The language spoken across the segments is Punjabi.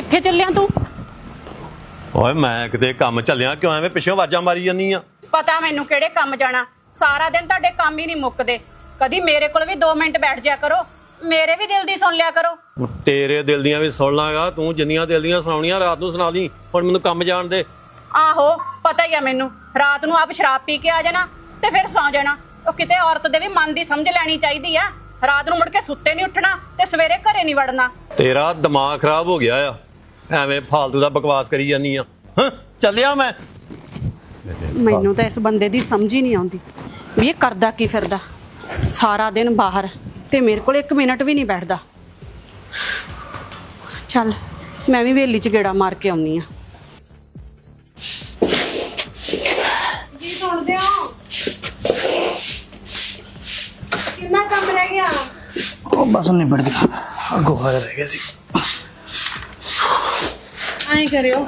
ਕਿੱਥੇ ਚੱਲਿਆ ਤੂੰ? ਓਏ ਮੈਂ ਕਿਤੇ ਕੰਮ ਚੱਲਿਆ, ਕਿਉਂ ਐਵੇਂ ਪਿੱਛੋਂ ਆਵਾਜ਼ਾਂ ਮਾਰੀ ਜਾਂਦੀ ਆ? ਪਤਾ ਮੈਨੂੰ ਕਿਹੜੇ ਕੰਮ ਜਾਣਾ। ਸਾਰਾ ਦਿਨ ਤੁਹਾਡੇ ਕੰਮ ਹੀ ਨਹੀਂ ਮੁੱਕਦੇ। ਕਦੀ ਮੇਰੇ ਕੋਲ ਵੀ 2 ਮਿੰਟ ਬੈਠ ਜਾ ਕਰੋ, ਮੇਰੇ ਵੀ ਦਿਲ ਦੀ ਸੁਣ ਲਿਆ ਕਰੋ। ਤੇਰੇ ਦਿਲ ਦੀਆਂ ਵੀ ਸੁਣ ਲਾਂਗਾ, ਤੂੰ ਜਿੰਨੀਆਂ ਦਿਲ ਦੀਆਂ ਸੁਣਾਉਣੀਆਂ ਰਾਤ ਨੂੰ ਸੁਣਾ ਦੀ। ਹੁਣ ਮੈਨੂੰ ਕੰਮ ਜਾਣ ਦੇ। ਆਹੋ ਪਤਾ ਹੀ ਆ ਮੈਨੂੰ, ਰਾਤ ਨੂੰ ਆਪ ਸ਼ਰਾਬ ਪੀ ਕੇ ਆ ਜਾਣਾ ਤੇ ਫਿਰ ਸੌਂ ਜਾਣਾ। ਉਹ ਕਿਤੇ ਔਰਤ ਦੇ ਵੀ ਮਨ ਦੀ ਸਮਝ ਲੈਣੀ ਚਾਹੀਦੀ ਆ। ਰਾਤ ਨੂੰ ਮੁੜ ਕੇ ਸੁੱਤੇ ਨਹੀਂ ਉੱਠਣਾ ਤੇ ਸਵੇਰੇ ਘਰੇ ਨਹੀਂ ਵੜਨਾ। ਤੇਰਾ ਦਿਮਾਗ ਖਰਾਬ ਹੋ ਗਿਆ ਆ, ਐਵੇਂ ਫਾਲਤੂ ਦਾ ਬਕਵਾਸ ਕਰੀ ਜਾਂਦੀ ਆ। ਹਾਂ ਚੱਲਿਆ ਮੈਂ। ਮੈਨੂੰ ਤਾਂ ਇਸ ਬੰਦੇ ਦੀ ਸਮਝ ਹੀ ਨਹੀਂ ਆਉਂਦੀ ਵੀ ਇਹ ਕਰਦਾ ਕੀ ਫਿਰਦਾ। ਸਾਰਾ ਦਿਨ ਬਾਹਰ ਤੇ ਮੇਰੇ ਕੋਲ 1 ਮਿੰਟ ਵੀ ਨਹੀਂ ਬੈਠਦਾ। ਚੱਲ ਮੈਂ ਵੀ ਹਵੇਲੀ 'ਚ ਗੇੜਾ ਮਾਰ ਕੇ ਆਉਣੀ ਆ। ਜੀ ਸੁਣਦੇ ਹੋ? ਕਿੰਨਾ ਕੰਮ ਰਹਿ ਗਿਆ? ਉਹ ਬਸ ਨਿਬੜ ਗਿਆ, ਗੋਹਾ ਰਹਿ ਗਿਆ ਸੀ। ਐਂ ਕਰਿਓ,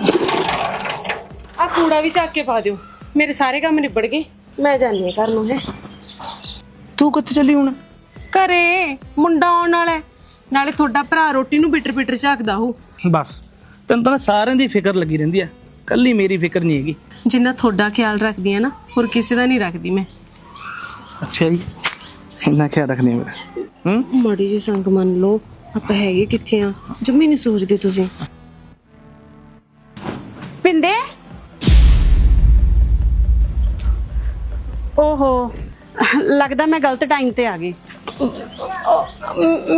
ਆ ਕੂੜਾ ਵੀ ਚੱਕ ਕੇ ਪਾ ਦਿਓ। ਮੇਰੇ ਸਾਰੇ ਕੰਮ ਨਿਬੜ ਗਏ, ਮੈਂ ਜਾਂਦੀ ਹਾਂ ਘਰ ਨੂੰ। ਹੈ ਤੂੰ ਕਿੱਥੇ ਚੱਲੀ ਹੁਣ? ਘਰੇ ਮੁੰਡਾ ਆਉਣ ਵਾਲਾ, ਨਾਲੇ ਤੁਹਾਡਾ ਭਰਾ ਰੋਟੀ ਨੂੰ ਬਿਟਰ ਬਿਟਰ ਝਾਕਦਾ ਹੋ। ਬਸ ਤੈਨੂੰ ਤਾਂ ਸਾਰਿਆਂ ਦੀ ਫਿਕਰ ਲੱਗੀ ਰਹਿੰਦੀ ਆ, ਕੱਲੀ ਮੇਰੀ ਫਿਕਰ ਨਹੀਂ ਹੈਗੀ। ਜਿੰਨਾ ਤੁਹਾਡਾ ਖਿਆਲ ਰੱਖਦੀ ਆ ਨਾ, ਹੋਰ ਕਿਸੇ ਦਾ ਨਹੀਂ ਰੱਖਦੀ ਮੈਂ। ਅੱਛਾ ਜੀ, ਇੰਨਾ ਖਿਆਲ ਰੱਖਦੀ ਮੇਰਾ। ਮਾੜੀ ਜੀ ਸੰਗ ਮੰਨ ਲਓ, ਆਪਾਂ ਹੈਗੇ ਕਿੱਥੇ ਆ, ਜੰਮੀ ਨਹੀਂ ਸੋਚਦੇ ਤੁਸੀਂ। ਪਿੰਦੇ ਓਹੋ, ਲੱਗਦਾ ਮੈਂ ਗਲਤ ਟਾਈਮ ਤੇ ਆ ਗਈ।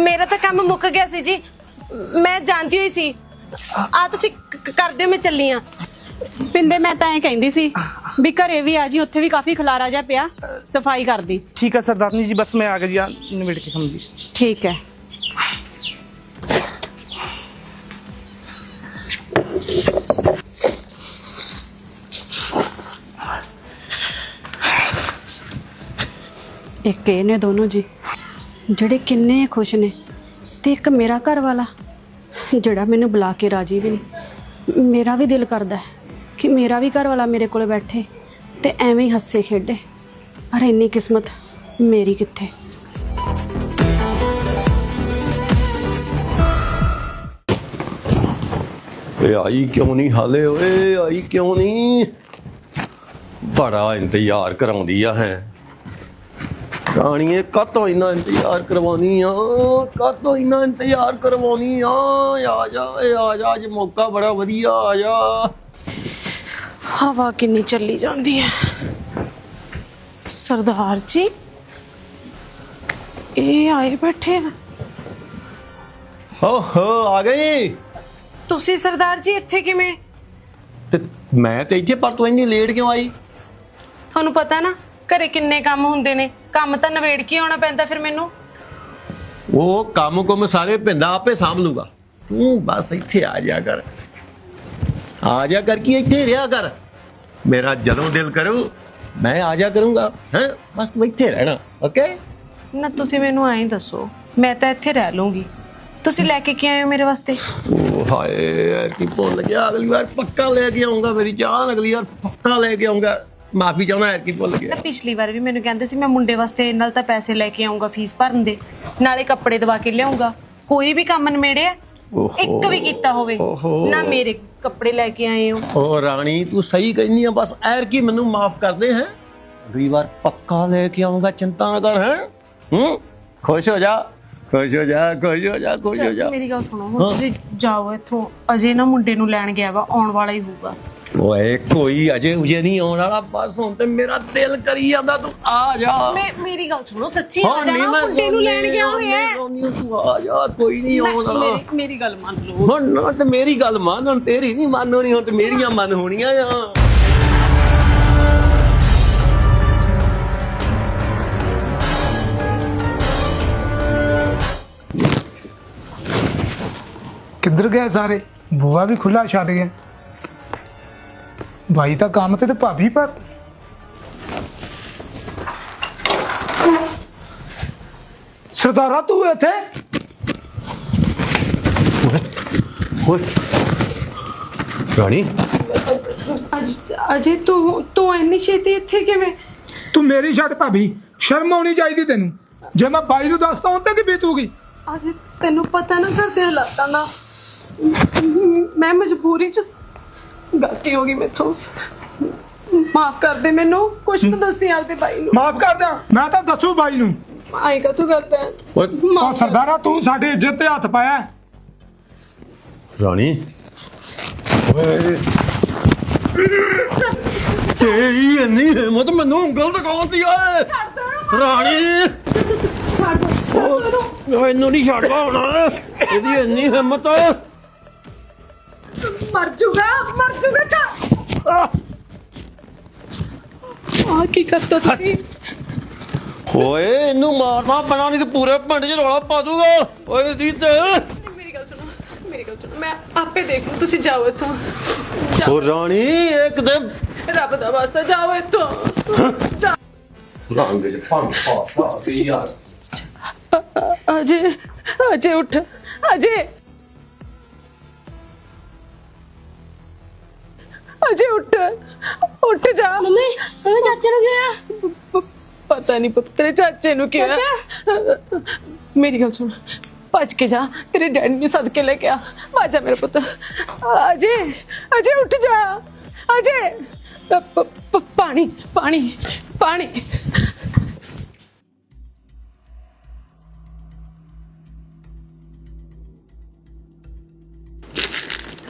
ਮੇਰਾ ਤਾਂ ਕੰਮ ਮੁੱਕ ਗਿਆ ਸੀ ਜੀ, ਮੈਂ ਜਾਣਦੀ ਹੋਈ ਸੀ। ਆ ਤੁਸੀਂ ਕਰ ਦਿਓ, ਮੈਂ ਚੱਲੀ ਆ। ਪਿੰਦੇ ਮੈਂ ਤਾਂ ਐਂ ਕਹਿੰਦੀ ਸੀ ਵੀ ਘਰੇ ਵੀ ਆ ਜੀ, ਉੱਥੇ ਵੀ ਕਾਫੀ ਖਲਾਰਾ ਜਿਹਾ ਪਿਆ, ਸਫਾਈ ਕਰਦੀ। ਠੀਕ ਹੈ ਸਰਦਾਰਨੀ ਜੀ, ਬਸ ਮੈਂ ਆ ਗਿਆ ਜੀ, ਆ ਨਿਬੜ ਕੇ ਖਾਂ ਜੀ। ਠੀਕ ਹੈ। ਇੱਕ ਇਹ ਨੇ ਦੋਨੋਂ ਜੀ ਜਿਹੜੇ ਕਿੰਨੇ ਖੁਸ਼ ਨੇ, ਤੇ ਇੱਕ ਮੇਰਾ ਘਰ ਵਾਲਾ ਜਿਹੜਾ ਮੈਨੂੰ ਬੁਲਾ ਕੇ ਰਾਜੀ ਵੀ ਨਹੀਂ। ਮੇਰਾ ਵੀ ਦਿਲ ਕਰਦਾ ਹੈ ਕਿ ਮੇਰਾ ਵੀ ਘਰ ਵਾਲਾ ਮੇਰੇ ਕੋਲ ਬੈਠੇ ਤੇ ਐਵੇਂ ਹੀ ਹੱਸੇ ਖੇਡੇ, ਪਰ ਇੰਨੀ ਕਿਸਮਤ ਮੇਰੀ ਕਿੱਥੇ। ਓਏ ਆਈ ਕਿਉਂ ਨਹੀਂ ਹਾਲੇ? ਓਏ ਆਈ ਕਿਉਂ ਨਹੀਂ? ਬੜਾ ਇੰਤਜ਼ਾਰ ਕਰਾਉਂਦੀ ਆ। ਹੈ ਰਾਣੀਏ, ਕਾਹਤੋਂ ਇੰਨਾ ਇੰਤਜ਼ਾਰ ਕਰਵਾਉਣੀ ਆ? ਕਾਹਤੋਂ ਇੰਨਾ ਇੰਤਜ਼ਾਰ ਕਰਵਾਉਣੀ ਆ? ਆ ਜਾ ਏ, ਆ ਜਾ, ਅੱਜ ਮੌਕਾ ਬੜਾ ਵਧੀਆ, ਆ ਜਾ। ਹਵਾ ਕਿੰਨੀ ਚੱਲੀ ਜਾਂਦੀ ਹੈ। ਸਰਦਾਰ ਜੀ ਇਹ ਆਏ ਬੈਠੇ ਆ। ਹੋ ਆ ਗਈ। ਤੁਸੀਂ ਸਰਦਾਰ ਜੀ ਇੱਥੇ ਕਿਵੇਂ? ਤੇ ਮੈਂ ਤੇ ਇੱਥੇ, ਪਰ ਤੂੰ ਇੰਨੀ ਲੇਟ ਕਿਉਂ ਆਈ? ਤੁਹਾਨੂੰ ਪਤਾ ਨਾ ਘਰੇ ਕਿੰਨੇ ਕੰਮ ਹੁੰਦੇ ਨੇ, ਕੰਮ ਤਾਂ ਨਵੇੜ ਕੇ ਆਉਣਾ ਪੈਂਦਾ ਫਿਰ ਮੈਨੂੰ। ਉਹ ਕੰਮ ਕੁਮ ਸਾਰੇ ਪਿੰਦਾ ਆਪੇ ਸਾਂਭ ਲੂਗਾ, ਤੂੰ ਬਸ ਇੱਥੇ ਆ ਜਾ ਕਰ। ਆ ਜਾ ਕਰ, ਕੀ ਇੱਥੇ ਰਿਹਾ ਕਰ। ਮੇਰਾ ਜਦੋਂ ਦਿਲ ਕਰੂ ਮੈਂ ਆ ਜਾ ਕਰੂੰਗਾ। ਹੈ ਬਸ ਤੂੰ ਇੱਥੇ ਰਹਿਣਾ, ਓਕੇ? ਨਾ ਤੁਸੀਂ ਮੈਨੂੰ ਐਂ ਦੱਸੋ, ਮੈਂ ਤਾਂ ਇੱਥੇ ਰਹਿ ਲੂੰਗੀ, ਤੁਸੀਂ ਲੈ ਕੇ ਕੀ ਆਏ ਹੋ ਮੇਰੇ ਵਾਸਤੇ? ਓ ਹਾਏ ਯਾਰ, ਕੀ ਭੁੱਲ ਗਿਆ। ਅਗਲੀ ਵਾਰ ਪੱਕਾ ਲੈ ਕੇ ਆਉਂਗਾ, ਮੇਰੀ ਜਾਨ, ਅਗਲੀ ਵਾਰ ਪੱਕਾ ਲੈ ਕੇ ਆਉਂਗਾ। ਮਾਫੀ ਚਾਹੁੰਦਾ ਯਾਰ, ਕੀ ਭੁੱਲ ਗਿਆ। ਪਿਛਲੀ ਵਾਰ ਵੀ ਮੈਨੂੰ ਕਹਿੰਦੇ ਸੀ ਮੈਂ ਮੁੰਡੇ ਵਾਸਤੇ ਨਾਲ ਤਾਂ ਪੈਸੇ ਲੈ ਕੇ ਆਉਂਗਾ ਫੀਸ ਭਰਨ ਦੇ, ਨਾਲੇ ਕੱਪੜੇ ਦਵਾ ਕੇ ਲਿਆਉਂਗਾ। ਕੋਈ ਵੀ ਕੰਮ ਨਿਬੇੜਿਆ? ਇੱਕ ਵੀ ਕੀਤਾ ਹੋਵੇ ਨਾ। ਮੇਰੇ ਕੱਪੜੇ ਲੈ ਕੇ ਆਏ ਹੋ। ਓ ਰਾਣੀ, ਤੂੰ ਸਹੀ ਕਹਿੰਦੀ ਆ, ਬਸ ਐਰ ਕੀ ਮੈਨੂੰ ਮਾਫ ਕਰਦੇ। ਹੈ ਅਗਲੀ ਵਾਰ ਪੱਕਾ ਲੈ ਕੇ ਆਉਂਗਾ, ਚਿੰਤਾ ਨਾ ਕਰ। ਹੈ ਖੁਸ਼ ਹੋ ਜਾ, ਖੁਸ਼ ਹੋ ਜਾ, ਖੁਸ਼ ਹੋ ਜਾ, ਖੁਸ਼ ਹੋ ਜਾ। ਮੇਰੀ ਗੱਲ ਸੁਣੋ, ਹੁਣ ਤੁਸੀਂ ਜਾਓ ਇੱਥੋਂ। ਅਜੇ ਨਾ ਮੁੰਡੇ ਨੂੰ ਲੈਣ ਗਿਆ ਵਾ, ਆਉਣ ਵਾਲਾ ਹੀ ਹੋਊਗਾ। ਓਏ ਕੋਈ ਅਜੇ ਉਜੇ ਨਹੀਂ ਆਉਣ ਵਾਲਾ, ਬਸ ਹੁਣ ਤੇ ਮੇਰਾ ਦਿਲ ਕਰੀ ਜਾਂਦਾ, ਤੂੰ ਆ ਜਾ। ਮੇਰੀ ਗੱਲ ਸੁਣੋ, ਸੱਚੀ ਆ ਜਾਣਾ, ਮੁੰਡੇ ਨੂੰ ਲੈਣ ਗਿਆ ਹੋਇਆ। ਤੂੰ ਆ ਜਾ, ਕੋਈ ਨਹੀਂ ਆਉਣ ਵਾਲਾ। ਮੇਰੀ ਗੱਲ ਮੰਨ ਲਓ ਹੁਣ ਨਾ, ਤੇ ਮੇਰੀ ਗੱਲ ਮੰਨ, ਹੁਣ ਤੇਰੀ ਨਹੀਂ ਮੰਨ ਹੋਣੀ, ਹੁਣ ਤੇ ਮੇਰੀਆਂ ਮੰਨ ਹੋਣੀਆਂ ਆ। किधर गए सारे? बुआ भी खुला छड़ गया। भाई तो काम ते भाभी पर। सरदारा तू इथे? रानी अजय तू इन्नी छेती इत्थे किवें? तू मेरी छड़ भाभी, शर्म आनी चाहिए तेन। जे मैं भाई नूं दसदा उन ते की बीतूगी। अजय तेनू पता ना घर दे हालातां दा। ਮੈਂ ਮਜਬੂਰੀ ਚ ਗਲਤੀ ਹੋ ਗਈ ਮੇਥੋਂ। ਮਾਫ ਕਰ ਦੇ ਮੈਨੂੰ, ਕੁਛ ਨਾ ਦੱਸੀ ਆਪਦੇ ਭਾਈ ਨੂੰ। ਮਾਫ ਕਰ ਦਿਆਂ, ਮੈਂ ਤਾਂ ਦੱਸੂ ਬਾਈ ਨੂੰ। ਆਏਗਾ ਤੂੰ ਕਰਦਾ ਹੈ। ਓਏ ਉਹ ਸਰਦਾਰਾ ਤੂੰ ਸਾਡੀ ਇੱਜ਼ਤ ਤੇ ਹੱਥ ਪਾਇਆ। ਰਾਣੀ ਓਏ ਤੇਰੀ ਇੰਨੀ ਹਿੰਮਤ ਮੈਨੂੰ ਉਂਗਲ ਦਿਖਾਉਂਦੀ ਓਏ ਰਾਣੀ ਉਹ ਇਹਨੂੰ ਨਹੀਂ ਛੱਡਦਾ ਹੁਣ ਇਹਦੀ ਇੰਨੀ ਹਿੰਮਤ ਮਰ ਜੂਗਾ ਚਾ। ਆ ਕੀ ਕਰਤਾ ਤੁਸੀਂ? ਓਏ ਇਹਨੂੰ ਮਾਰਨਾ ਪੈਣਾ ਨਹੀਂ ਤੇ ਪੂਰੇ ਪਿੰਡ 'ਚ ਰੌਲਾ ਪਾ ਦੂਗਾ ਓਏ ਦੀ ਤੇ ਮੇਰੀ ਗੱਲ ਸੁਣੋ, ਮੈਂ ਆਪੇ ਦੇਖ ਲੂ, ਤੁਸੀਂ ਜਾਓ ਇੱਥੋਂ। ਓ ਰਾਣੀ ਇੱਕ ਦੇ ਰੱਬ ਦਾ ਵਾਸਤਾ ਜਾਓ ਇੱਥੋਂ। ਜਾ। ਰੰਗ 'ਚ ਭੰਗ ਪਾ ਤੇ ਯਾਰ ਅਜੇ ਉੱਠ, ਅਜੇ ਉੱਠ ਜਾ। ਮੰਮੀ ਚਾਚੇ ਨੂੰ ਕੀ ਹੋਇਆ? ਪਤਾ ਨਹੀਂ ਪੁੱਤ, ਤੇਰੇ ਚਾਚੇ ਨੂੰ ਕੀ ਹੋਇਆ। ਮੇਰੀ ਗੱਲ ਸੁਣ, ਭੱਜ ਕੇ ਜਾ, ਤੇਰੇ ਡੈਡੀ ਨੂੰ ਸੱਦ ਕੇ ਲੈ ਕੇ ਆ। ਆਜਾ ਮੇਰਾ ਪੁੱਤ, ਅਜੇ ਉੱਠ ਜਾ। ਅਜੇ ਪਾਣੀ।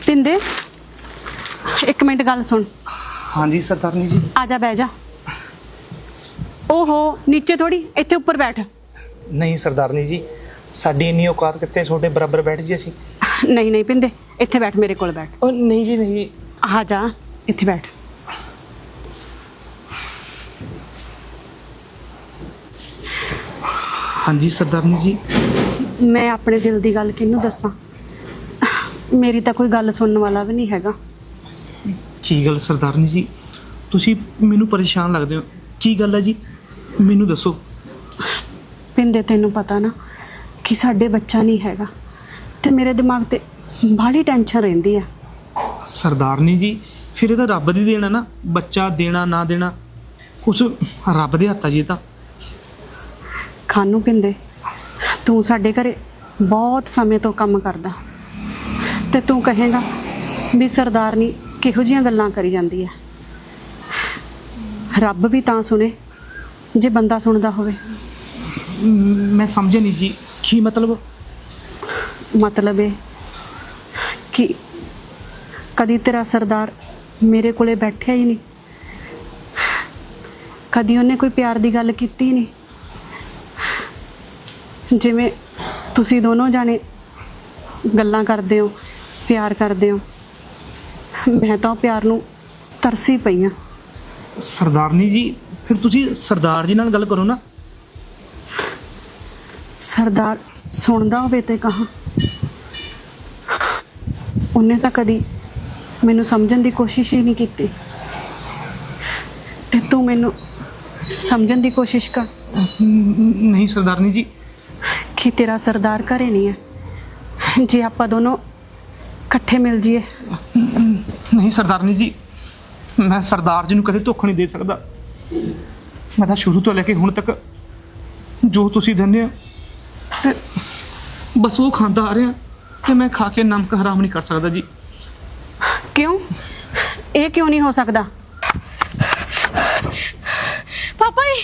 ਤਿੰਦੇ ਇੱਕ ਮਿੰਟ ਗੱਲ ਸੁਣ। ਹਾਂਜੀ ਸਰਦਾਰਨੀ ਜੀ। ਆਜਾ ਬਹਿ ਜਾ। ਓਹੋ ਨੀਚੇ ਥੋੜੀ, ਇੱਥੇ ਉੱਪਰ ਬੈਠ। ਨਹੀਂ ਸਰਦਾਰਨੀ ਜੀ, ਸਾਡੀ ਇੰਨੀ ਔਕਾਤ ਕਿੱਥੇ ਤੁਹਾਡੇ ਬਰਾਬਰ ਬੈਠ ਜੀ ਅਸੀਂ। ਨਹੀਂ ਪਿੰਦੇ, ਇੱਥੇ ਬੈਠ, ਮੇਰੇ ਕੋਲ ਬੈਠ। ਉਹ ਨਹੀਂ ਜੀ ਨਹੀਂ। ਆ ਜਾ, ਇੱਥੇ ਬੈਠ। ਹਾਂਜੀ ਸਰਦਾਰਨੀ ਜੀ। ਮੈਂ ਆਪਣੇ ਦਿਲ ਦੀ ਗੱਲ ਕਿਹਨੂੰ ਦੱਸਾਂ? ਮੇਰੀ ਤਾਂ ਕੋਈ ਗੱਲ ਸੁਣਨ ਵਾਲਾ ਵੀ ਨਹੀਂ ਹੈਗਾ। ਕੀ ਗੱਲ ਸਰਦਾਰਨੀ ਜੀ, ਤੁਸੀਂ ਮੈਨੂੰ ਪਰੇਸ਼ਾਨ ਲੱਗਦੇ ਹੋ, ਕੀ ਗੱਲ ਹੈ ਜੀ? ਮੈਨੂੰ ਦੱਸੋ। ਪਿੰਦੇ ਤੈਨੂੰ ਪਤਾ ਨਾ ਕਿ ਸਾਡੇ ਬੱਚਾ ਨਹੀਂ ਹੈਗਾ ਤੇ ਮੇਰੇ ਦਿਮਾਗ ਤੇ ਬਾਹਲੀ ਟੈਨਸ਼ਨ ਰਹਿੰਦੀ ਆ। ਸਰਦਾਰਨੀ ਜੀ ਫਿਰ ਇਹ ਤਾਂ ਰੱਬ ਦੀ ਦੇਣਾ ਨਾ, ਬੱਚਾ ਦੇਣਾ ਨਾ ਦੇਣਾ ਕੁਛ ਰੱਬ ਦੇ ਹੱਥ ਆ ਜੀ। ਇਹ ਤਾਂ ਖਾਨੂ ਪਿੰਦੇ, ਤੂੰ ਸਾਡੇ ਘਰੇ ਬਹੁਤ ਸਮੇਂ ਤੋਂ ਕੰਮ ਕਰਦਾ ਤੇ ਤੂੰ ਕਹੇਗਾ ਵੀ ਸਰਦਾਰਨੀ ਕਿਹੋ ਜਿਹੀਆਂ ਗੱਲਾਂ ਕਰੀ ਜਾਂਦੀ ਹੈ। ਰੱਬ ਵੀ ਤਾਂ ਸੁਣੇ ਜੇ ਬੰਦਾ ਸੁਣਦਾ ਹੋਵੇ। ਮੈਂ ਸਮਝਿਆ ਨਹੀਂ ਜੀ, ਕੀ ਮਤਲਬ? ਮਤਲਬ ਇਹ ਕਿ ਕਦੀ ਤੇਰਾ ਸਰਦਾਰ ਮੇਰੇ ਕੋਲੇ ਬੈਠਿਆ ਹੀ ਨਹੀਂ, ਕਦੀ ਉਹਨੇ ਕੋਈ ਪਿਆਰ ਦੀ ਗੱਲ ਕੀਤੀ ਨਹੀਂ। ਜਿਵੇਂ ਤੁਸੀਂ ਦੋਨੋਂ ਜਾਣੇ ਗੱਲਾਂ ਕਰਦੇ ਹੋ, ਪਿਆਰ ਕਰਦੇ ਹੋ, ਮੈਂ ਤਾਂ ਉਹ ਪਿਆਰ ਨੂੰ ਤਰਸੀ ਪਈ ਹਾਂ। ਸਰਦਾਰਨੀ ਜੀ ਫਿਰ ਤੁਸੀਂ ਸਰਦਾਰ ਜੀ ਨਾਲ ਗੱਲ ਕਰੋ ਨਾ। ਸਰਦਾਰ ਸੁਣਦਾ ਹੋਵੇ ਤੇ ਕਹਾਂ। ਉਹਨੇ ਤਾਂ ਕਦੀ ਮੈਨੂੰ ਸਮਝਣ ਦੀ ਕੋਸ਼ਿਸ਼ ਹੀ ਨਹੀਂ ਕੀਤੀ ਤੇ ਤੂੰ ਮੈਨੂੰ ਸਮਝਣ ਦੀ ਕੋਸ਼ਿਸ਼ ਕਰ ਨਹੀਂ ਸਰਦਾਰਨੀ ਜੀ। ਕਿ ਤੇਰਾ ਸਰਦਾਰ ਘਰੇ ਨਹੀਂ ਹੈ। ਜੇ ਆਪਾਂ ਦੋਨੋਂ ਇਕੱਠੇ ਮਿਲ ਜੀਏ। ਨਹੀਂ ਸਰਦਾਰਨੀ ਜੀ, ਮੈਂ ਸਰਦਾਰ ਜੀ ਨੂੰ ਕਦੇ ਧੋਖਾ ਨਹੀਂ ਦੇ ਸਕਦਾ। ਮੈਂ ਤਾਂ ਸ਼ੁਰੂ ਤੋਂ ਲੈ ਕੇ ਹੁਣ ਤੱਕ ਜੋ ਤੁਸੀਂ ਦਿੰਦੇ ਹੋ ਤੇ ਬਸ ਉਹ ਖਾਂਦਾ ਆ ਰਿਹਾ ਤੇ ਮੈਂ ਖਾ ਕੇ ਨਮਕ ਹਰਾਮ ਨਹੀਂ ਕਰ ਸਕਦਾ ਜੀ। ਕਿਉਂ? ਇਹ ਕਿਉਂ ਨਹੀਂ ਹੋ ਸਕਦਾ? ਪਾਪਾ ਜੀ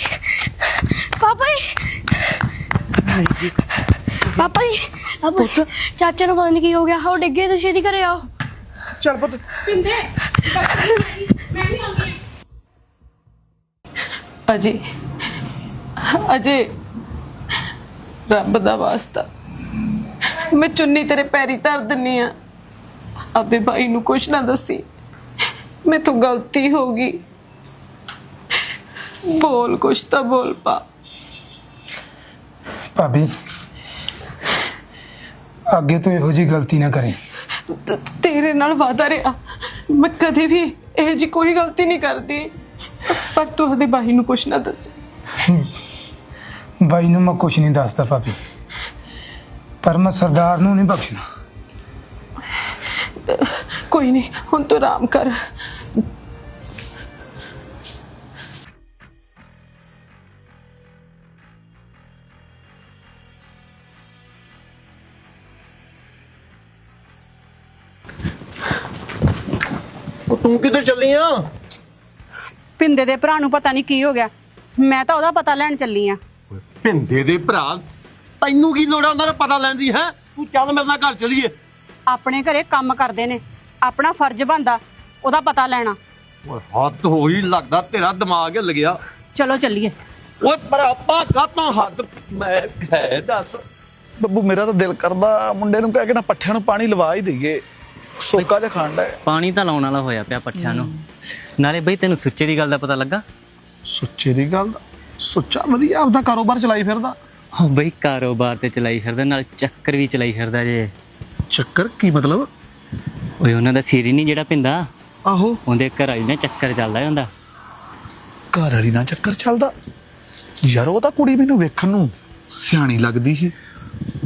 ਨਹੀਂ ਜੀ। ਪਾਪਾ ਜੀ ਚਾਚੇ ਨੂੰ ਪਤਾ ਨਹੀਂ ਕੀ ਹੋ ਗਿਆ, ਉਹ ਡਿੱਗੇ, ਤੁਸੀਂ ਛੇਤੀ ਘਰੇ ਆਓ। ਚੱਲ ਪੁੱਤ। ਪਿੰਦੇ ਮੈਂ ਨਹੀਂ ਆਉਂਦੀ। ਅਜੇ ਰੱਬ ਦਾ ਵਾਸਤਾ, ਮੈਂ ਚੁੰਨੀ ਤੇਰੇ ਪੈਰੀ ਧਰ ਦਿੰਨੀ ਆ। ਆਪਦੇ ਭਾਈ ਨੂੰ ਕੁਛ ਨਾ ਦੱਸੀ, ਮੈਥੋਂ ਗਲਤੀ ਹੋ ਗਈ। ਬੋਲ ਕੁਛ ਤਾਂ ਬੋਲ ਪਾ। ਭਾਬੀ ਅੱਗੇ ਤੋਂ ਇਹੋ ਜਿਹੀ ਗਲਤੀ ਨਾ ਕਰੀ। ਤੇਰੇ ਨਾਲ ਵਾਦਾ ਰਿਹਾ, ਮੈਂ ਕਦੇ ਵੀ ਇਹ ਜੀ ਕੋਈ ਗਲਤੀ ਨਹੀਂ ਕਰਦੀ। ਪਰ ਤੂੰ ਉਹਦੇ ਭਾਈ ਨੂੰ ਕੁਛ ਨਾ ਦੱਸ। ਬਾਈ ਨੂੰ ਮੈਂ ਕੁਛ ਨਹੀਂ ਦੱਸਦਾ ਭਾਬੀ, ਪਰ ਮੈਂ ਸਰਦਾਰ ਨੂੰ ਨਹੀਂ ਬਖਸ਼ਣਾ। ਕੋਈ ਨਹੀਂ, ਹੁਣ ਤੂੰ ਆਰਾਮ ਕਰ। ਤੂੰ ਕਿੱਧਰ ਚੱਲੀ ਆ? ਪਿੰਦੇ ਦੇ ਭਰਾ ਨੂੰ ਪਤਾ ਨਹੀਂ ਕੀ ਹੋ ਗਿਆ, ਮੈਂ ਤਾਂ ਉਹਦਾ ਪਤਾ ਲੈਣ ਚੱਲੀ ਆ। ਭਿੰਦੇ ਦੇ ਭਰਾ, ਤੈਨੂੰ ਕੀ ਲੋੜ ਆ ਉਹਨਾਂ ਦਾ ਪਤਾ ਲੈਣ ਦੀ ਹੈ? ਤੂੰ ਚੱਲ ਮੇਰੇ ਨਾਲ ਘਰ ਚੱਲੀਏ। ਆਪਣੇ ਘਰੇ ਕੰਮ ਕਰਦੇ ਨੇ, ਆਪਣਾ ਫਰਜ਼ ਬਣਦਾ ਉਹਦਾ ਪਤਾ ਲੈਣਾ। ਓਏ ਹੱਦ ਹੋਈ, ਲੱਗਦਾ ਤੇਰਾ ਦਿਮਾਗ ਹਿੱਲ ਗਿਆ। ਚਲੋ ਚੱਲੀਏ। ਓਏ ਪਰ ਆਪਾਂ ਕਾਹਤੋਂ ਹੱਦ ਮੈਂ ਹੈ ਦੱਸ। ਬੱਬੂ ਮੇਰਾ ਤਾਂ ਦਿਲ ਕਰਦਾ ਮੁੰਡੇ ਨੂੰ ਕਹਿ ਕੇ ਨਾ ਪੱਠਿਆਂ ਨੂੰ ਪਾਣੀ ਲਵਾ ਹੀ ਦਈਏ, ਸੋਕਾ ਜਿਹਾ ਖਾਂਦਾ ਹੈ। ਪਾਣੀ ਤਾਂ ਲਾਉਣ ਵਾਲਾ ਹੋਇਆ ਪਿਆ ਪੱਠਿਆਂ ਨੂੰ। ਨਾਲੇ ਬਈ ਤੈਨੂੰ ਸੁੱਚੇ ਦੀ ਗੱਲ ਦਾ ਪਤਾ ਲੱਗਾ? ਸੁੱਚੇ ਦੀ ਗੱਲ ਦਾ? ਸੁੱਚਾ ਵਧੀਆ ਆਪਦਾ ਕਾਰੋਬਾਰ ਚਲਾਈ ਫਿਰਦਾ। ਉਹ ਬਈ ਕਾਰੋਬਾਰ ਤੇ ਚਲਾਈ ਫਿਰਦਾ, ਨਾਲ ਚੱਕਰ ਵੀ ਚਲਾਈ ਫਿਰਦਾ ਜੇ। ਚੱਕਰ ਕੀ ਮਤਲਬ? ਓਏ ਉਹਨਾਂ ਦਾ ਸਿਰ ਹੀ ਨਹੀਂ ਜਿਹੜਾ ਪਿੰਦਾ, ਆਹੋ ਉਹਦੇ ਘਰ ਵਾਲੀ ਨਾਲ ਚੱਕਰ ਚੱਲਦਾ ਹੁੰਦਾ। ਘਰ ਵਾਲੀ ਨਾਲ ਚੱਕਰ ਚੱਲਦਾ? ਯਾਰ ਉਹ ਤਾਂ ਕੁੜੀ ਮੈਨੂੰ ਵੇਖਣ ਨੂੰ ਸਿਆਣੀ ਲੱਗਦੀ ਸੀ।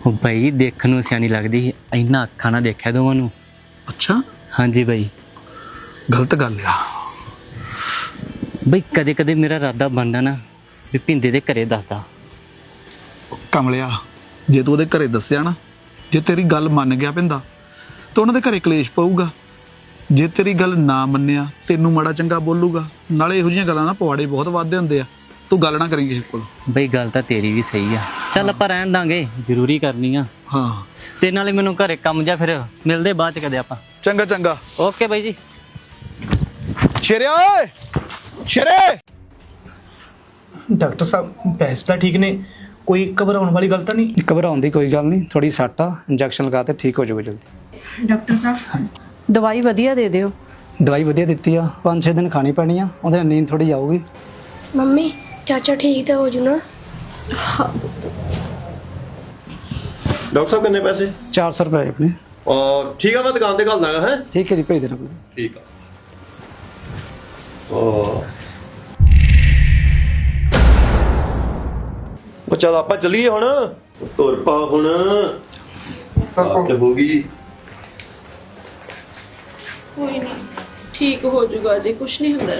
ਉਹ ਬਈ ਦੇਖਣ ਨੂੰ ਸਿਆਣੀ ਲੱਗਦੀ ਸੀ, ਇੰਨਾ ਅੱਖਾਂ ਨਾਲ ਦੇਖਿਆ ਦੋਵਾਂ ਨੂੰ। ਅੱਛਾ, ਹਾਂਜੀ ਬਈ। ਗਲਤ ਗੱਲ ਆ। ਬਈ ਕਦੇ ਕਦੇ ਮੇਰਾ ਇਰਾਦਾ ਬਣਦਾ ਨਾ ਵੀ ਪਿੰਦੇ ਦੇ ਘਰੇ ਦੱਸਦਾ। ਕਮਲਿਆ, ਜੇ ਤੂੰ ਉਹਦੇ ਘਰੇ ਦੱਸਿਆ ਨਾ, ਜੇ ਤੇਰੀ ਗੱਲ ਮੰਨ ਗਿਆ ਪਿੰਦਾ ਤਾਂ ਉਹਨਾਂ ਦੇ ਘਰੇ ਕਲੇਸ਼ ਪਊਗਾ। ਜੇ ਤੇਰੀ ਗੱਲ ਨਾ ਮੰਨਿਆ ਤੈਨੂੰ ਮਾੜਾ ਚੰਗਾ ਬੋਲੂਗਾ। ਨਾਲੇ ਇਹੋ ਜਿਹੀਆਂ ਗੱਲਾਂ ਨਾਲ ਪਵਾੜੇ ਬਹੁਤ ਵੱਧਦੇ ਹੁੰਦੇ ਆ। ਤੂੰ ਗੱਲ ਨਾ ਕਰੀਂ ਕਿਸੇ ਕੋਲ। ਬਈ ਗੱਲ ਤਾਂ ਤੇਰੀ ਵੀ ਸਹੀ ਆ, ਚੱਲ ਆਪਾਂ ਰਹਿਣ ਦਾਂਗੇ, ਜ਼ਰੂਰੀ ਕਰਨੀ ਆ। ਹਾਂ ਤੇ ਨਾਲੇ ਮੈਨੂੰ ਘਰੇ ਕੰਮ ਜਾਂ ਫਿਰ ਮਿਲਦੇ ਬਾਅਦ ਚ ਕਦੇ ਆਪਾਂ। ਚੰਗਾ ਚੰਗਾ। ਓਕੇ ਬਾਈ ਜੀ। ਸ਼ੇਰਿਆ ਓਏ, ਸ਼ੇਰੇ। ਡਾਕਟਰ ਸਾਹਿਬ ਪੈਸੇ ਤਾਂ ਠੀਕ ਨੇ, ਕੋਈ ਘਬਰਾਉਣ ਵਾਲੀ ਗੱਲ ਤਾਂ ਨਹੀਂ? ਘਬਰਾਉਣ ਦੀ ਕੋਈ ਗੱਲ ਨਹੀਂ, ਥੋੜੀ ਸੱਟ ਆ, ਇੰਜੈਕਸ਼ਨ ਲਗਾ ਤੇ ਠੀਕ ਹੋ ਜਾਊਗਾ ਜਲਦੀ। ਡਾਕਟਰ ਸਾਹਿਬ ਦਵਾਈ ਵਧੀਆ ਦੇ ਦਿਓ। ਦਵਾਈ ਵਧੀਆ ਦਿੱਤੀ ਆ, 5-6 ਦਿਨ ਖਾਣੀ ਪੈਣੀ ਆ, ਉਹਦੇ ਨਾਲ ਨੀਂਦ ਥੋੜੀ ਆਊਗੀ। ਮੰਮੀ ਚਾਚਾ ਠੀਕ ਤਾਂ ਹੋ ਜੂ ਨਾ? ਡਾਕਟਰ ਸਾਹਿਬ ਕਿੰਨੇ ਪੈਸੇ? 400 ਰੁਪਏ ਆਪਣੇ। ਔਰ ਠੀਕ ਆ, ਮੈਂ ਦੁਕਾਨ ਤੇ ਘੱਲ ਦਾਂਗਾ। ਹੈ ਠੀਕ ਹੈ ਜੀ, ਭੇਜ ਦੇਣਾ ਕੋਈ। ਠੀਕ ਆ। ਉਹ ਚੱਲ ਆਪਾਂ ਚੱਲੀਏ ਹੁਣ। ਤੁਰ ਪਾ ਹੁਣ, ਹੱਦ ਹੋ ਗਈ। ਕੋਈ ਨਹੀਂ, ਠੀਕ ਹੋ ਜਾਊਗਾ ਜੀ, ਕੁਛ ਨਹੀਂ ਹੁੰਦਾ।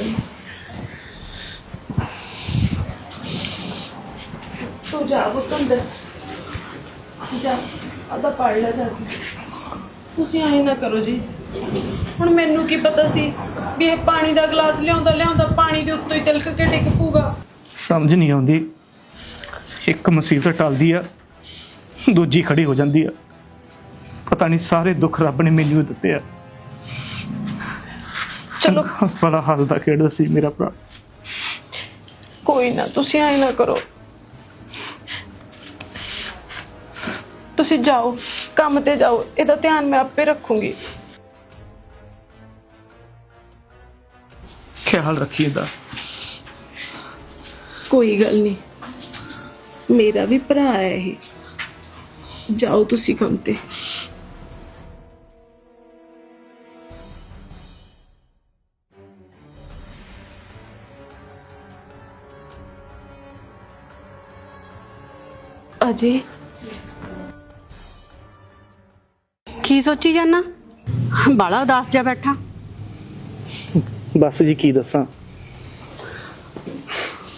ਤੂੰ ਜਾ ਪੁੱਤ ਅੰਦਰ ਜਾ, ਆਦਾ ਪੜ ਲੈ ਜਾ ਕੇ। ਤੁਸੀਂ ਐਂ ਨਾ ਕਰੋ ਜੀ, ਹੁਣ ਮੈਨੂੰ ਕੀ ਪਤਾ ਸੀ ਵੀ ਇਹ ਪਾਣੀ ਦਾ ਗਲਾਸ ਲਿਆਉਂਦਾ ਪਾਣੀ ਦੇ ਉੱਤੋਂ ਹੀ ਤਿਲਕ ਕੇ ਡਿੱਗ ਪੂਗਾ। ਸਮਝ ਨਹੀਂ ਆਉਂਦੀ, ਇੱਕ ਮੁਸੀਬਤ ਟਲਦੀ ਆ, ਦੂਜੀ ਖੜੀ ਹੋ ਜਾਂਦੀ ਆ। ਪਤਾ ਨਹੀਂ ਸਾਰੇ ਦੁੱਖ ਰੱਬ ਨੇ ਮੈਨੂੰ ਹੀ ਦਿੱਤੇ ਆ। ਚਲੋ ਬੜਾ ਹੱਸਦਾ ਖੇਡਦਾ ਸੀ ਮੇਰਾ ਭਰਾ। ਕੋਈ ਨਾ, ਤੁਸੀਂ ਐਂ ਨਾ ਕਰੋ। ਤੁਸੀਂ ਜਾਓ, ਕੰਮ ਤੇ ਜਾਓ, ਇਹਦਾ ਧਿਆਨ ਮੈਂ ਆਪੇ ਰੱਖੂੰਗੀ। ਖਿਆਲ ਰੱਖੀ ਇਹਦਾ। ਕੋਈ ਗੱਲ ਨਹੀਂ, ਮੇਰਾ ਵੀ ਭਰਾ ਹੈ ਇਹ। ਜਾਓ ਤੁਸੀਂ ਕੰਮ ਤੇ। ਅਜੇ ਕੀ ਸੋਚੀ ਜਾਨਾ? ਬਾਲਾ ਉਦਾਸ ਜਿਹਾ ਬੈਠਾ। ਬਸ ਜੀ ਕੀ ਦੱਸਾਂ,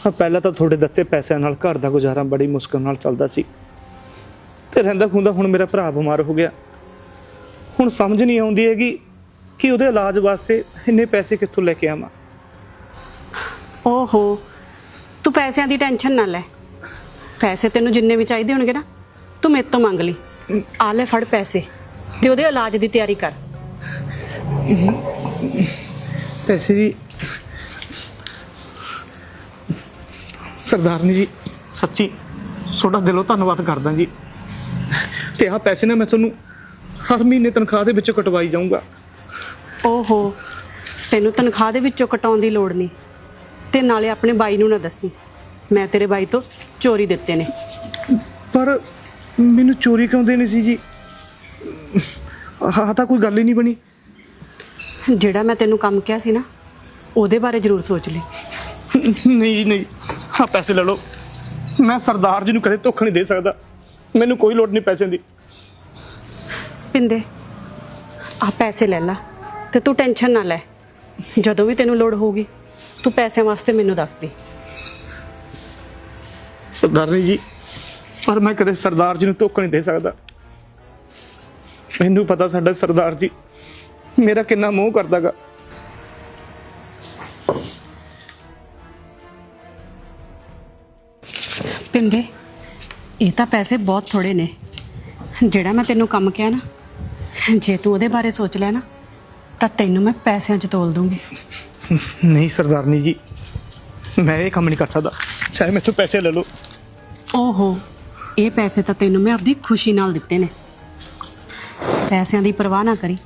ਪਹਿਲਾਂ ਤਾਂ ਤੁਹਾਡੇ ਦਿੱਤੇ ਪੈਸਿਆਂ ਨਾਲ ਘਰ ਦਾ ਗੁਜ਼ਾਰਾ ਬੜੀ ਮੁਸ਼ਕਲ ਨਾਲ ਚੱਲਦਾ ਸੀ, ਤੇ ਰਹਿੰਦਾ ਖੁੰਦਾ ਹੁਣ ਮੇਰਾ ਭਰਾ ਬਿਮਾਰ ਹੋ ਗਿਆ। ਹੁਣ ਸਮਝ ਨਹੀਂ ਆਉਂਦੀ ਹੈਗੀ ਕਿ ਉਹਦੇ ਇਲਾਜ ਵਾਸਤੇ ਇੰਨੇ ਪੈਸੇ ਕਿੱਥੋਂ ਲੈ ਕੇ ਆਵਾਂ। ਓਹੋ, ਤੂੰ ਪੈਸਿਆਂ ਦੀ ਟੈਨਸ਼ਨ ਨਾ ਲੈ। ਪੈਸੇ ਤੈਨੂੰ ਜਿੰਨੇ ਵੀ ਚਾਹੀਦੇ ਹੋਣਗੇ ਨਾ, ਤੂੰ ਮੇਰੇ ਤੋਂ ਮੰਗ ਲਈ। ਆ ਲੈ ਫੜ ਪੈਸੇ ਤੇ ਉਹਦੇ ਇਲਾਜ ਦੀ ਤਿਆਰੀ ਕਰ। ਪੈਸੇ ਜੀ? ਸਰਦਾਰਨੀ ਜੀ, ਸੱਚੀ ਤੁਹਾਡਾ ਦਿਲੋਂ ਧੰਨਵਾਦ ਕਰਦਾ ਜੀ। ਤੇ ਆਹ ਪੈਸੇ ਨਾ ਮੈਂ ਤੁਹਾਨੂੰ ਹਰ ਮਹੀਨੇ ਤਨਖਾਹ ਦੇ ਵਿੱਚੋਂ ਕਟਵਾਈ ਜਾਊਂਗਾ। ਓਹੋ, ਤੈਨੂੰ ਤਨਖਾਹ ਦੇ ਵਿੱਚੋਂ ਕਟਾਉਣ ਦੀ ਲੋੜ ਨਹੀਂ। ਤੇ ਨਾਲੇ ਆਪਣੇ ਬਾਈ ਨੂੰ ਨਾ ਦੱਸੀ, ਮੈਂ ਤੇਰੇ ਬਾਈ ਤੋਂ ਚੋਰੀ ਦਿੱਤੇ ਨੇ। ਪਰ ਮੈਨੂੰ ਚੋਰੀ ਕਿਉਂ ਦੇਣੀ ਸੀ ਜੀ? ਆਹ ਤਾਂ ਕੋਈ ਗੱਲ ਹੀ ਨਹੀਂ ਬਣੀ। ਜਿਹੜਾ ਮੈਂ ਤੈਨੂੰ ਕੰਮ ਕਿਹਾ ਸੀ ਨਾ, ਉਹਦੇ ਬਾਰੇ ਜ਼ਰੂਰ ਸੋਚ ਲੈ। ਨਹੀਂ ਜੀ ਨਹੀਂ, ਆਹ ਪੈਸੇ ਲੈ ਲਓ। ਮੈਂ ਸਰਦਾਰ ਜੀ ਨੂੰ ਕਦੇ ਧੋਖਾ ਨਹੀਂ ਦੇ ਸਕਦਾ, ਮੈਨੂੰ ਕੋਈ ਲੋੜ ਨਹੀਂ ਪੈਸੇ ਦੀ। ਪਿੰਦੇ, ਆ ਪੈਸੇ ਲੈ ਲਾ ਤੇ ਤੂੰ ਟੈਨਸ਼ਨ ਨਾ ਲੈ। ਜਦੋਂ ਵੀ ਤੈਨੂੰ ਲੋੜ ਹੋਊਗੀ ਤੂੰ ਪੈਸਿਆਂ ਵਾਸਤੇ ਮੈਨੂੰ ਦੱਸ ਦੇ। ਸਰਦਾਰਨੀ ਜੀ, ਪਰ ਮੈਂ ਕਦੇ ਸਰਦਾਰ ਜੀ ਨੂੰ ਧੋਖਾ ਨਹੀਂ ਦੇ ਸਕਦਾ। ਮੈਨੂੰ ਪਤਾ ਸਾਡਾ ਸਰਦਾਰ ਜੀ ਮੇਰਾ ਕਿੰਨਾ ਮੋਹ ਕਰਦਾਗਾ। ਪਿੰਦੇ ਇਹ ਤਾਂ ਪੈਸੇ ਬਹੁਤ ਥੋੜੇ ਨੇ। ਜਿਹੜਾ ਮੈਂ ਤੈਨੂੰ ਕੰਮ ਕਿਹਾ ਨਾ, ਜੇ ਤੂੰ ਉਹਦੇ ਬਾਰੇ ਸੋਚ ਲਿਆ ਨਾ ਤਾਂ ਤੈਨੂੰ ਮੈਂ ਪੈਸਿਆਂ 'ਚ ਤੋਲ ਦੂੰਗੀ। ਨਹੀਂ ਸਰਦਾਰਨੀ ਜੀ, ਮੈਂ ਇਹ ਕੰਮ ਨਹੀਂ ਕਰ ਸਕਦਾ, ਚਾਹੇ ਮੈਥੋਂ ਪੈਸੇ ਲੈ ਲਓ। ਓਹੋ, ਇਹ ਪੈਸੇ ਤਾਂ ਤੈਨੂੰ ਮੈਂ ਆਪਣੀ ਖੁਸ਼ੀ ਨਾਲ ਦਿੱਤੇ ਨੇ। ਪੈਸਿਆਂ ਦੀ ਪਰਵਾਹ ਨਾ ਕਰੀ,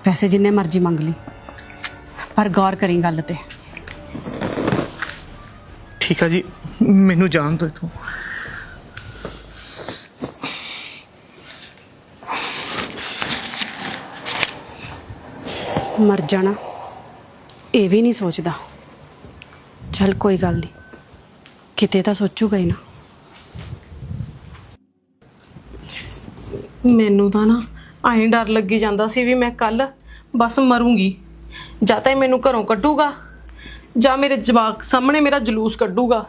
ਪੈਸੇ ਜਿੰਨੇ ਮਰਜ਼ੀ ਮੰਗ ਲਈ, ਪਰ ਗੌਰ ਕਰੀ ਗੱਲ ਤੇ। ਠੀਕ ਆ ਜੀ, ਮੈਨੂੰ ਜਾਣ ਦਿਓ ਇੱਥੋਂ। ਮਰ ਜਾਣਾ ਇਹ ਵੀ ਨਹੀਂ ਸੋਚਦਾ। ਚੱਲ ਕੋਈ ਗੱਲ ਨਹੀਂ, ਕਿਤੇ ਤਾਂ ਸੋਚੂਗਾ ਹੀ ਨਾ। ਮੈਨੂੰ ਤਾਂ ਨਾ ਐਂ ਡਰ ਲੱਗੀ ਜਾਂਦਾ ਸੀ ਵੀ ਮੈਂ ਕੱਲ ਬਸ ਮਰੂੰਗੀ। ਜਾਂ ਤਾਂ ਇਹ ਮੈਨੂੰ ਘਰੋਂ ਕੱਢੂਗਾ ਜਾਂ ਮੇਰੇ ਜਵਾਕ ਸਾਹਮਣੇ ਮੇਰਾ ਜਲੂਸ ਕੱਢੂਗਾ।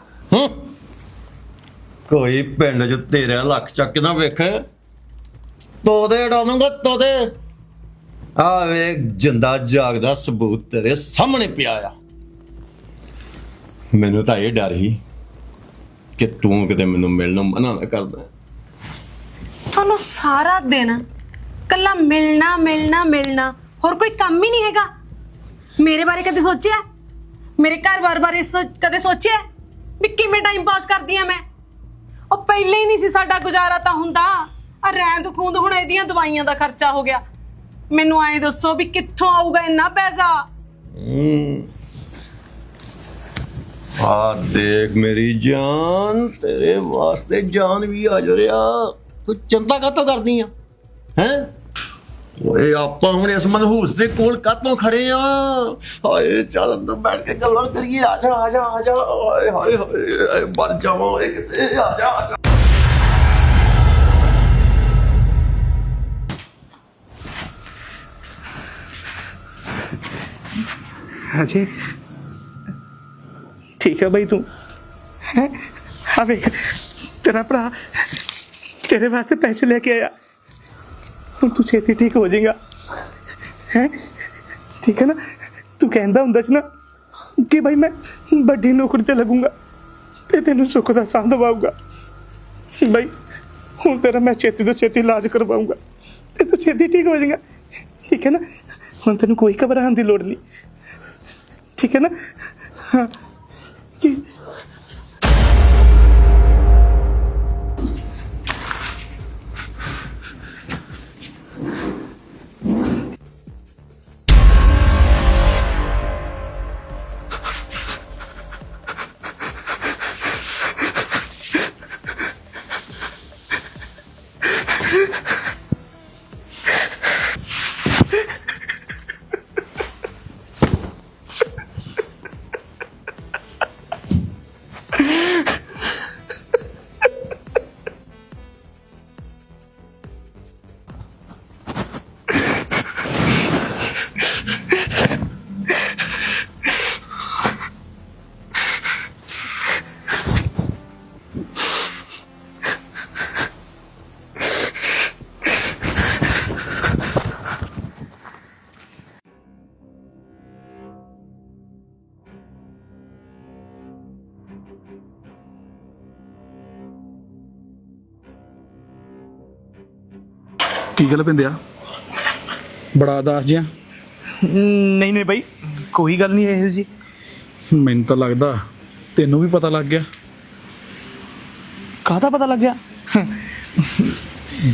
ਕੋਈ ਪਿੰਡ 'ਚ ਤੇਰਾ ਲੱਖ ਚੱਕ ਨਾ ਵੇਖ, ਤੋਦੇ ਡਾਲੂੰਗਾ ਤੋਦੇ। ਆ ਵੇ ਜਿੰਦਾ ਜਾਗਦਾ ਸਬੂਤ ਤੇਰੇ ਸਾਹਮਣੇ ਪਿਆ ਆ। ਮੈਨੂੰ ਤਾਂ ਇਹ ਡਰ ਹੀ ਕਿ ਤੂੰ ਕਿਤੇ ਮੈਨੂੰ ਮਿਲਣੋਂ ਮਨਾ ਨਾ ਕਰਦਾ। ਤੁਹਾਨੂੰ ਸਾਰਾ ਦਿਨ ਕੱਲਾ ਮਿਲਣਾ ਮਿਲਣਾ ਮਿਲਣਾ, ਹੋਰ ਕੋਈ ਕੰਮ ਹੀ ਨਹੀਂ ਹੈਗਾ। ਮੇਰੇ ਬਾਰੇ ਕਦੇ ਸੋਚਿਆ? ਮੇਰੇ ਘਰ-ਬਾਰ ਬਾਰੇ ਕਦੇ ਸੋਚਿਆ ਵੀ ਕਿਵੇਂ ਟਾਈਮ ਪਾਸ ਕਰਦੀ ਆ ਮੈਂ? ਉਹ ਪਹਿਲੇ ਹੀ ਨਹੀਂ ਸੀ ਸਾਡਾ ਗੁਜ਼ਾਰਾ ਤਾਂ ਹੁੰਦਾ। ਆ ਰਹਿੰਦ ਖੂੰਦ ਹੁਣ ਇਹਦੀਆਂ ਦਵਾਈਆਂ ਦਾ ਖਰਚਾ ਹੋ ਗਿਆ। ਮੈਨੂੰ ਐਂ ਦੱਸੋ ਵੀ ਕਿੱਥੋਂ ਆਊਗਾ ਇੰਨਾ ਪੈਸਾ? ਆ ਦੇਖ ਮੇਰੀ ਜਾਨ, ਤੇਰੇ ਵਾਸਤੇ ਜਾਨ ਵੀ ਆ ਜਾ ਰਿਹਾ। ਤੂੰ ਚਿੰਤਾ ਕਾਹਤੋਂ ਕਰਦੀ ਆ ਹੈ? ਓਏ ਆਪਾਂ ਹੁਣ ਇਸ ਮਨਹੂਸ ਦੇ ਕੋਲ ਕਾਹਤੋਂ ਖੜੇ ਆ? ਹਾਏ ਚੱਲ ਅੰਦਰ ਬੈਠ ਕੇ ਗੱਲਾਂ ਕਰੀਏ। ਆ ਜਾ ਆ ਜਾ ਆ ਜਾ। ਹਾਏ ਹਾਏ ਹਾਏ ਮਰ ਜਾਵਾਂ ਓਏ ਕਿਤੇ। ਆ ਜਾ ਆ ਜਾ। ਅਜੇ ਠੀਕ ਹੈ ਬਈ, ਤੂੰ ਹੈ ਆ ਵੇਖ, ਤੇਰਾ ਭਰਾ ਤੇਰੇ ਵਾਸਤੇ ਪੈਸੇ ਲੈ ਕੇ ਆਇਆ। ਹੁਣ ਤੂੰ ਛੇਤੀ ਠੀਕ ਹੋ ਜਾਏਗਾ ਹੈ, ਠੀਕ ਹੈ ਨਾ? ਤੂੰ ਕਹਿੰਦਾ ਹੁੰਦਾ ਸੀ ਨਾ ਕਿ ਭਾਈ ਮੈਂ ਵੱਡੀ ਨੌਕਰੀ ਤੇ ਲੱਗੂੰਗਾ ਤੇ ਤੈਨੂੰ ਸੁੱਖ ਦਾ ਸਾਹ ਦਵਾਊਗਾ। ਭਾਈ ਹੁਣ ਤੇਰਾ ਮੈਂ ਛੇਤੀ ਤੋਂ ਛੇਤੀ ਇਲਾਜ ਕਰਵਾਊਂਗਾ ਤੇ ਤੂੰ ਛੇਤੀ ਠੀਕ ਹੋ ਜਾਏਗਾ, ਠੀਕ ਹੈ ਨਾ? ਹੁਣ ਤੈਨੂੰ ਕੋਈ ਘਬਰਾਉਣ ਦੀ ਲੋੜ ਨਹੀਂ, ठीक है ना? हाँ कि ਕੀ ਗੱਲ ਪਿੰਦਿਆ, ਬੜਾ ਉਦਾਸ ਜਿਹਾ? ਨਹੀਂ ਨਹੀਂ ਬਾਈ, ਕੋਈ ਗੱਲ ਨਹੀਂ ਇਹੋ ਜੀ। ਮੈਨੂੰ ਤਾਂ ਲੱਗਦਾ ਤੈਨੂੰ ਵੀ ਪਤਾ ਲੱਗ ਗਿਆ। ਕਾਹਦਾ ਪਤਾ ਲੱਗ ਗਿਆ?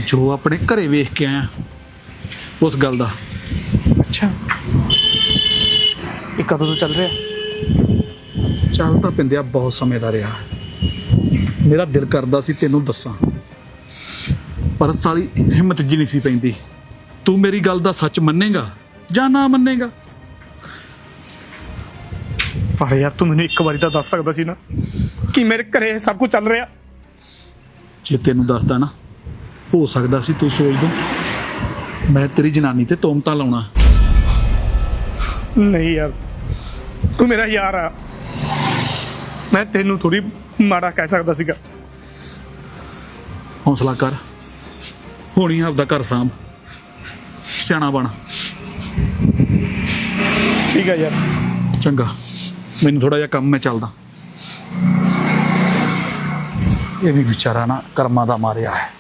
ਜੋ ਆਪਣੇ ਘਰੇ ਵੇਖ ਕੇ ਆਇਆ ਉਸ ਗੱਲ ਦਾ। ਅੱਛਾ, ਇਹ ਕਦੋਂ ਤੋਂ ਚੱਲ ਰਿਹਾ? ਚੱਲ ਤਾਂ ਪਿੰਦਿਆ ਬਹੁਤ ਸਮੇਂ ਦਾ ਰਿਹਾ। ਮੇਰਾ ਦਿਲ ਕਰਦਾ ਸੀ ਤੈਨੂੰ ਦੱਸਾਂ, ਪਰ ਸਾਲੀ ਹਿੰਮਤ ਜੀ ਨਹੀਂ ਸੀ ਪੈਂਦੀ। ਤੂੰ ਮੇਰੀ ਗੱਲ ਦਾ ਸੱਚ ਮੰਨੇਗਾ ਜਾਂ ਨਾ ਮੰਨੇਗਾ? ਪਰ ਯਾਰ ਤੂੰ ਮੈਨੂੰ ਇੱਕ ਵਾਰੀ ਤਾਂ ਦੱਸ ਸਕਦਾ ਸੀ ਨਾ ਕਿ ਮੇਰੇ ਘਰੇ ਸਭ ਕੁਝ ਚੱਲ ਰਿਹਾ। ਜੇ ਤੈਨੂੰ ਦੱਸਦਾ ਨਾ, ਹੋ ਸਕਦਾ ਸੀ ਤੂੰ ਸੋਚ ਦੂੰ ਮੈਂ ਤੇਰੀ ਜਨਾਨੀ ਤੇ ਤੋਮਤਾਂ ਲਾਉਣਾ। ਨਹੀਂ ਯਾਰ, ਤੂੰ ਮੇਰਾ ਯਾਰ ਆ, ਮੈਂ ਤੈਨੂੰ ਥੋੜੀ ਮਾੜਾ ਕਹਿ ਸਕਦਾ ਸੀਗਾ। ਹੌਸਲਾ ਕਰ, ਹੋਣੀ ਆਪਦਾ ਘਰ ਸਾਂਭ, ਸਿਆਣਾ ਬਣ। ਠੀਕ ਹੈ ਯਾਰ, ਚੰਗਾ, ਮੈਨੂੰ ਥੋੜਾ ਜਿਹਾ ਕੰਮ, ਮੈਂ ਚੱਲਦਾ। ਇਹ ਵੀ ਵਿਚਾਰਾ ਨਾ ਕਰਮਾਂ ਦਾ ਮਾਰਿਆ ਹੈ।